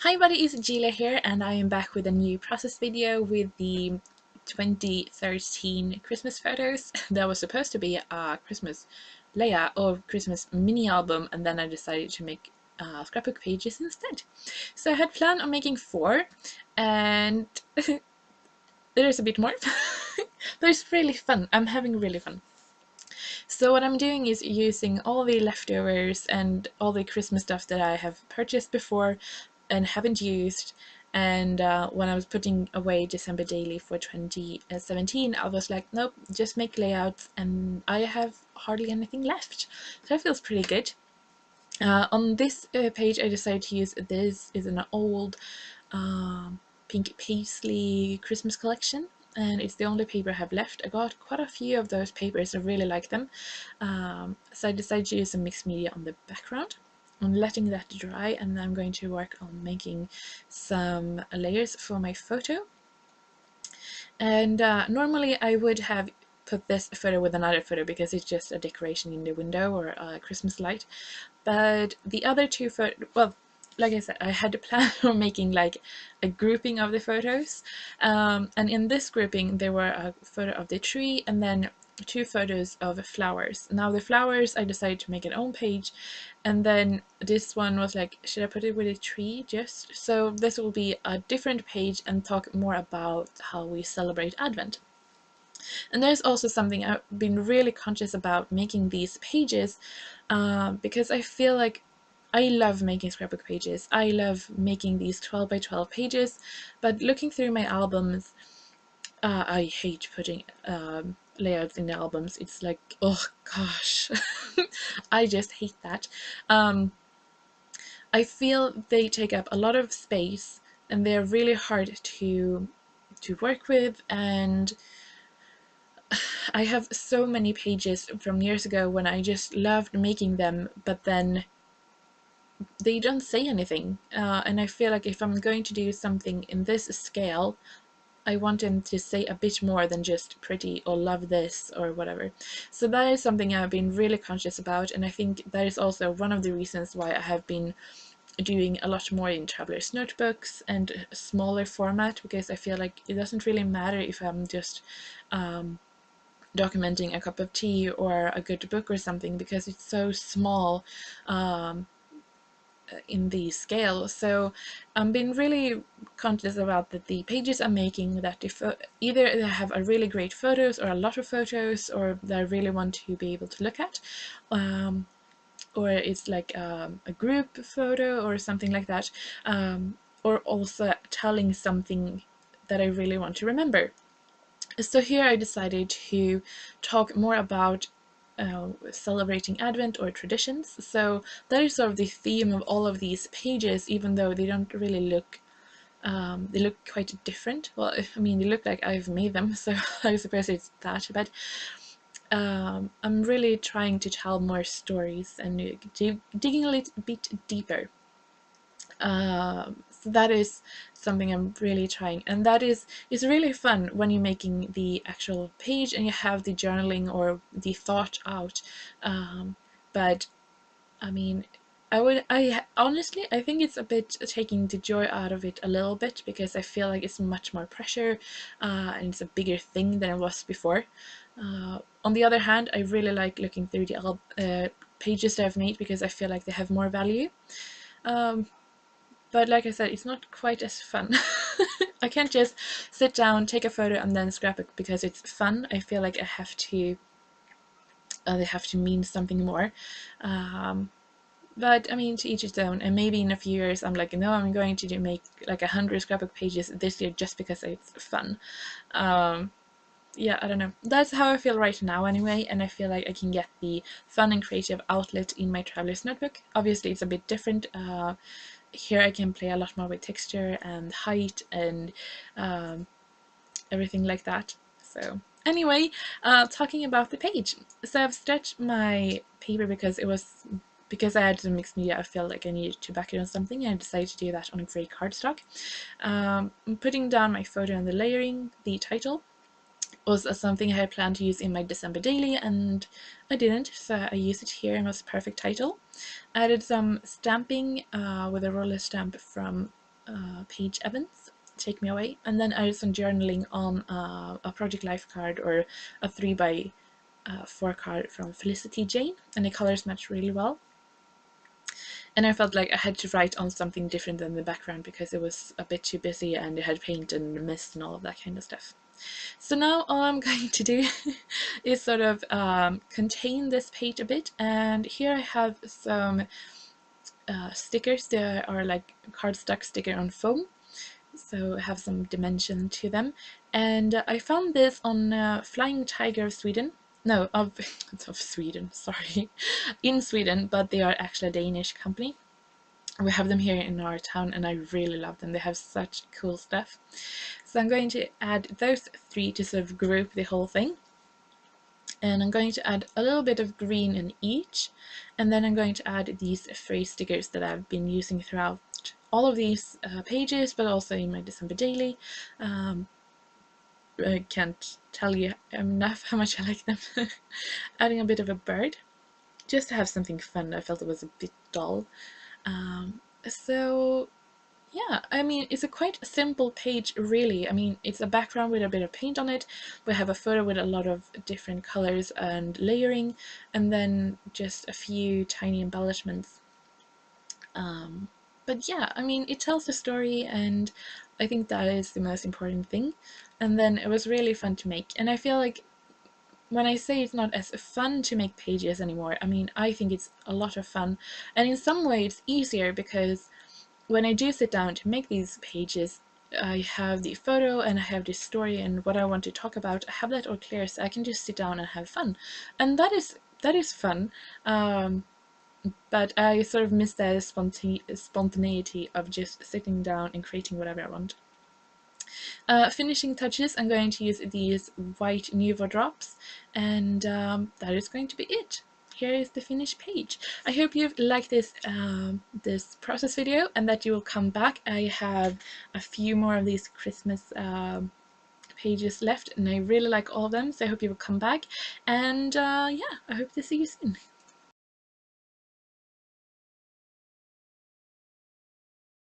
Hi buddy, it's Gila here and I am back with a new process video with the 2013 Christmas photos. That was supposed to be a Christmas layout or Christmas mini album, and then I decided to make scrapbook pages instead. So I had planned on making 4, and there's a bit more. But it's really fun. I'm having really fun. So what I'm doing is using all the leftovers and all the Christmas stuff that I have purchased before and haven't used. And when I was putting away December Daily for 2017, I was like, nope, just make layouts, and I have hardly anything left. So that feels pretty good. On this page, I decided to use this is an old pink paisley Christmas collection, and it's the only paper I have left. I got quite a few of those papers. I really like them, so I decided to use some mixed media on the background. I'm letting that dry, and then I'm going to work on making some layers for my photo. And normally I would have put this photo with another photo because it's just a decoration in the window or a Christmas light. But the other two photos, well, like I said, I had a plan on making like a grouping of the photos. And in this grouping, there were a photo of the tree and then 2 photos of flowers. Now the flowers, I decided to make an own page, and then this one was like, should I put it with a tree just? So this will be a different page and talk more about how we celebrate Advent. And there's also something I've been really conscious about making these pages, because I feel like I love making scrapbook pages. I love making these 12 by 12 pages, but looking through my albums, I hate putting layouts in the albums. It's like, oh gosh, I just hate that. I feel they take up a lot of space and they're really hard to work with, and I have so many pages from years ago when I just loved making them, but then they don't say anything. And I feel like if I'm going to do something in this scale, I want them to say a bit more than just pretty or love this or whatever. So that is something I've been really conscious about, and I think that is also one of the reasons why I have been doing a lot more in traveler's notebooks and smaller format, because I feel like it doesn't really matter if I'm just documenting a cup of tea or a good book or something, because it's so small um, in the scale. So I'm being really conscious about that the pages I'm making, that if either they have a really great photos or a lot of photos, or that I really want to be able to look at, or it's like a group photo or something like that, or also telling something that I really want to remember. So here I decided to talk more about celebrating Advent or traditions. So that is sort of the theme of all of these pages, even though they don't really look, they look quite different. Well, I mean, they look like I've made them, so I suppose it's that, but I'm really trying to tell more stories and digging a little bit deeper. So that is something I'm really trying, and that is really fun when you're making the actual page and you have the journaling or the thought out. But I mean, I honestly, I think it's a bit taking the joy out of it a little bit, because I feel like it's much more pressure, and it's a bigger thing than it was before. On the other hand, I really like looking through the pages that I've made, because I feel like they have more value. Um, but like I said, it's not quite as fun. I can't just sit down, take a photo, and then scrap it because it's fun. I feel like I have to, they have to mean something more. Um, but I mean, to each its own. And maybe in a few years, I'm like, no, I'm going to make like 100 scrapbook pages this year just because it's fun. Um, yeah, I don't know. That's how I feel right now anyway, and I feel like I can get the fun and creative outlet in my traveler's notebook. Obviously, it's a bit different. Here I can play a lot more with texture and height and um, everything like that. So anyway, talking about the page. So I've stretched my paper because I had some mixed media. I felt like I needed to back it on something, and I decided to do that on a grey cardstock. I'm putting down my photo and the layering, the title, was something I had planned to use in my December daily, and I didn't, so I used it here and it was a perfect title. I added some stamping with a roller stamp from Paige Evans, Take Me Away, and then I did some journaling on a Project Life card or a 3x4 card from Felicity Jane, and the colors match really well. And I felt like I had to write on something different than the background because it was a bit too busy and it had paint and mist and all of that kind of stuff. So now all I'm going to do is sort of contain this page a bit, and here I have some stickers. They are like cardstock sticker on foam, so have some dimension to them. And I found this on Flying Tiger of Sweden. No, of Sweden, sorry. In Sweden, but they are actually a Danish company. We have them here in our town and I really love them. They have such cool stuff. So I'm going to add those three to sort of group the whole thing. And I'm going to add a little bit of green in each, and then I'm going to add these phrase stickers that I've been using throughout all of these pages, but also in my December daily. I can't tell you enough how much I like them. Adding a bit of a bird, just to have something fun. I felt it was a bit dull. So yeah, I mean, it's a quite simple page, really. I mean, it's a background with a bit of paint on it. We have a photo with a lot of different colors and layering, and then just a few tiny embellishments. But yeah, I mean, it tells the story, and I think that is the most important thing. And then it was really fun to make. And I feel like when I say it's not as fun to make pages anymore, I mean, I think it's a lot of fun. And in some way, it's easier because when I do sit down to make these pages, I have the photo and I have the story and what I want to talk about. I have that all clear, so I can just sit down and have fun, and that is fun. But I sort of miss that spontaneity of just sitting down and creating whatever I want. Finishing touches, I'm going to use these white Nuvo drops, and that is going to be it. Here is the finished page. I hope you've liked this process video and that you will come back. I have a few more of these Christmas pages left and I really like all of them, so I hope you will come back, and yeah, I hope to see you soon.